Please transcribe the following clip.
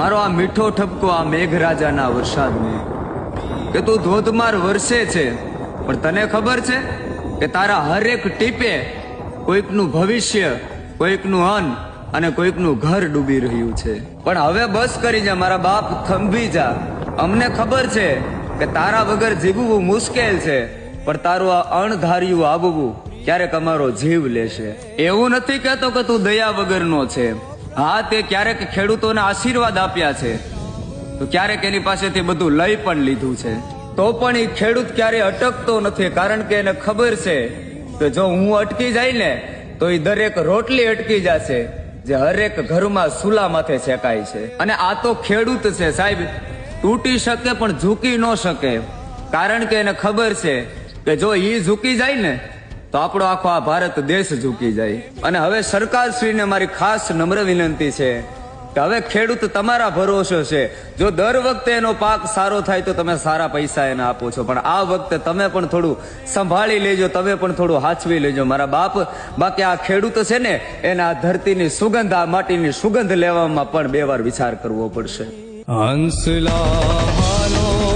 મારો આ મીઠો ઠપકો આ મેઘરાજાના વરસાદને કે તું ધોધમાર વરસે છે, પણ તને ખબર છે કે તારા હરેક ટીપે કોઈકનું ભવિષ્ય, કોઈકનું અન્ન અને કોઈકનું ઘર ડૂબી રહ્યું છે। પણ હવે બસ કરી જા મારા બાપ, થંભી જા। અમને ખબર છે કે તારા વગર જીવવું મુશ્કેલ છે, પણ તારું આ અણધાર્યું આવવું ક્યારેક અમારો જીવ લેશે। એવું નથી કહેતો કે તું દયા વગરનો છે। હા, તે ક્યારેક ખેડૂતોને આશીર્વાદ આપ્યા છે, તો ક્યારેક એની પાસેથી બધું લઈ પણ લીધું છે, તો પણ એ ખેડૂત ક્યારેય અટકતો નથી, કારણ કે એને ખબર છે કે જો હું અટકી જાય ને તો એ દરેક રોટલી અટકી જશે જે હરેક ઘરમાં સુલા માથે શેકાય છે। અને આ તો ખેડૂત છે સાહેબ, તૂટી શકે પણ ઝૂકી ન શકે, કારણ કે એને ખબર છે કે જો એ ઝૂકી જાય ને તો આપણો આખો આ ભારત દેશ ઝૂકી જાય। અને હવે સરકારશ્રીને મારી ખાસ નમ્ર વિનંતી છે કે હવે ખેડૂત તમારા ભરોસે છે। જો દર વખતે એનો પાક સારો થાય તો તમે સારા પૈસા એને આપો છો, પણ આ વખતે તમે પણ થોડું સંભાળી લેજો, તમે પણ થોડું હાચવી લેજો મારા બાપ। બાકી આ ખેડૂત છે ને એને આ ધરતીની સુગંધ, આ માટીની સુગંધ લેવામાં પણ બે વાર વિચાર કરવો પડશે। હંસલા હાલો